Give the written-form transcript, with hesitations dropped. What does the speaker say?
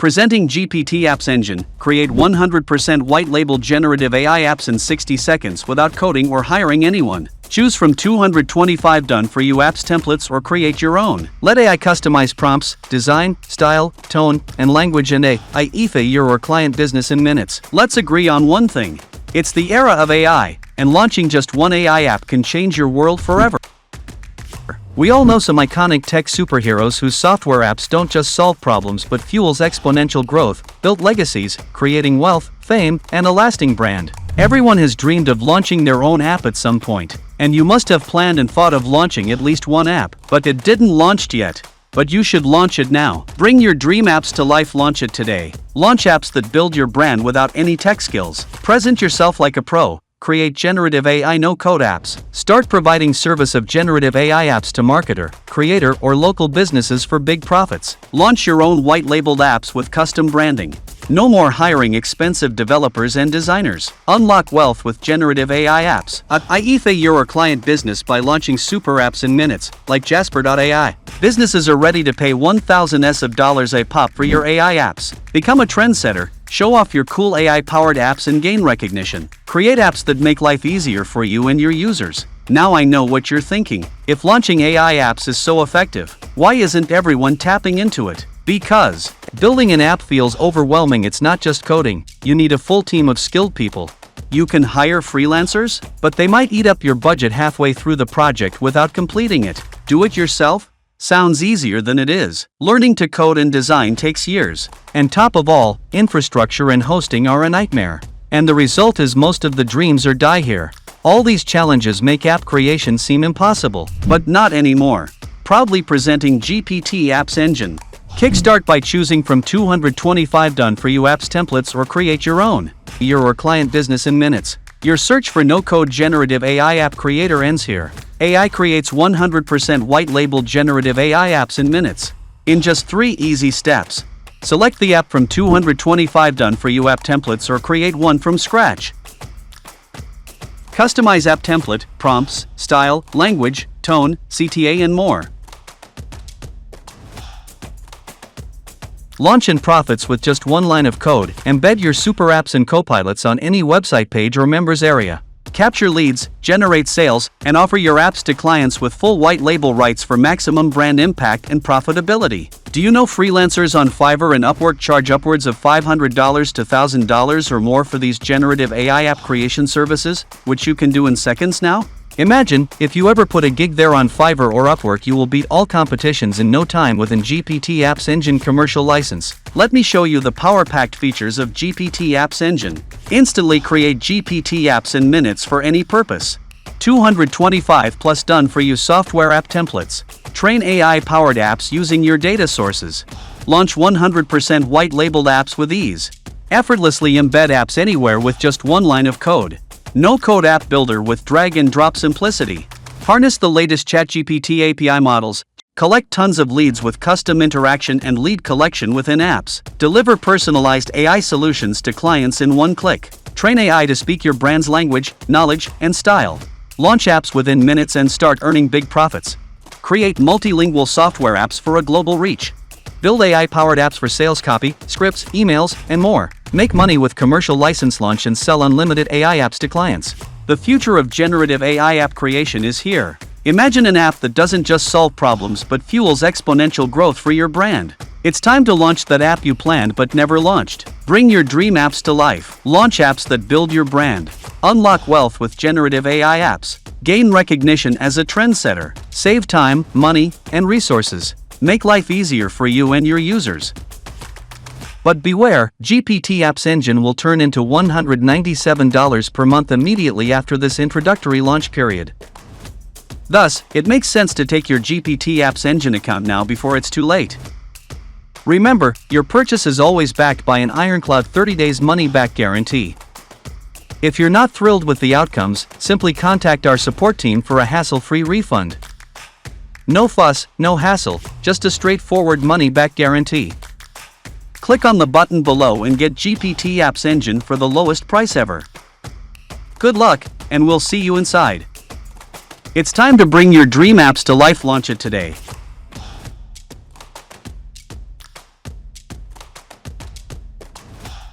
Presenting GPT Apps Engine, create 100% white-label generative AI apps in 60 seconds without coding or hiring anyone. Choose from 225 done-for-you apps templates or create your own. Let AI customize prompts, design, style, tone, and language and AI your client business in minutes. Let's agree on one thing. It's the era of AI, and launching just one AI app can change your world forever. We all know some iconic tech superheroes whose software apps don't just solve problems but fuels exponential growth, built legacies, creating wealth, fame, and a lasting brand. Everyone has dreamed of launching their own app at some point, and you must have planned and thought of launching at least one app, but it didn't launch yet. But you should launch it now. Bring your dream apps to life. Launch it today. Launch apps that build your brand without any tech skills. Present yourself like a pro. Create generative AI no-code apps. Start providing service of generative AI apps to marketer, creator, or local businesses for big profits. Launch your own white-labeled apps with custom branding. No more hiring expensive developers and designers. Unlock wealth with generative AI apps. AI your client business by launching super apps in minutes, like Jasper.ai. Businesses are ready to pay $1,000 a pop for your AI apps. Become a trendsetter. Show off your cool AI-powered apps and gain recognition. Create apps that make life easier for you and your users. Now I know what you're thinking. If launching AI apps is so effective, why isn't everyone tapping into it? Because building an app feels overwhelming. It's not just coding. You need a full team of skilled people. You can hire freelancers, but they might eat up your budget halfway through the project without completing it. Do it yourself? Sounds easier than it is. Learning to code and design takes years. And top of all, infrastructure and hosting are a nightmare. And the result is most of the dreams are die here. All these challenges make app creation seem impossible. But not anymore. Proudly presenting GPT Apps Engine. Kickstart by choosing from 225 done-for-you apps templates or create your own. Your client business in minutes. Your search for no-code generative AI app creator ends here. AI creates 100% white-labeled generative AI apps in minutes. In just 3 easy steps. Select the app from 225 done-for-you app templates or create one from scratch. Customize app template, prompts, style, language, tone, CTA and more. Launch and profits with just one line of code. Embed your super apps and copilots on any website page or members area. Capture leads, generate sales, and offer your apps to clients with full white label rights for maximum brand impact and profitability. Do you know freelancers on Fiverr and Upwork charge upwards of $500 to $1,000 or more for these generative AI app creation services, which you can do in seconds now? Imagine, if you ever put a gig there on Fiverr or Upwork, you will beat all competitions in no time with an GPT Apps Engine commercial license. Let me show you the power-packed features of GPT Apps Engine. Instantly create GPT apps in minutes for any purpose. 225 plus done-for-you software app templates. Train AI-powered apps using your data sources. Launch 100% white-labeled apps with ease. Effortlessly embed apps anywhere with just one line of code. No-code app builder with drag-and-drop simplicity. Harness the latest ChatGPT API models. Collect tons of leads with custom interaction and lead collection within apps. Deliver personalized AI solutions to clients in one click. Train AI to speak your brand's language, knowledge, and style. Launch apps within minutes and start earning big profits. Create multilingual software apps for a global reach. Build AI-powered apps for sales copy, scripts, emails, and more. Make money with commercial license launch and sell unlimited AI apps to clients. The future of generative AI app creation is here. Imagine an app that doesn't just solve problems but fuels exponential growth for your brand. It's time to launch that app you planned but never launched. Bring your dream apps to life. Launch apps that build your brand. Unlock wealth with generative AI apps. Gain recognition as a trendsetter. Save time, money, and resources. Make life easier for you and your users. But beware, GPT Apps Engine will turn into $197 per month immediately after this introductory launch period. Thus, it makes sense to take your GPT Apps Engine account now before it's too late. Remember, your purchase is always backed by an ironclad 30 days money-back guarantee. If you're not thrilled with the outcomes, simply contact our support team for a hassle-free refund. No fuss, no hassle, just a straightforward money-back guarantee. Click on the button below and get GPT Apps Engine for the lowest price ever. Good luck, and we'll see you inside. It's time to bring your dream apps to life. Launch it today.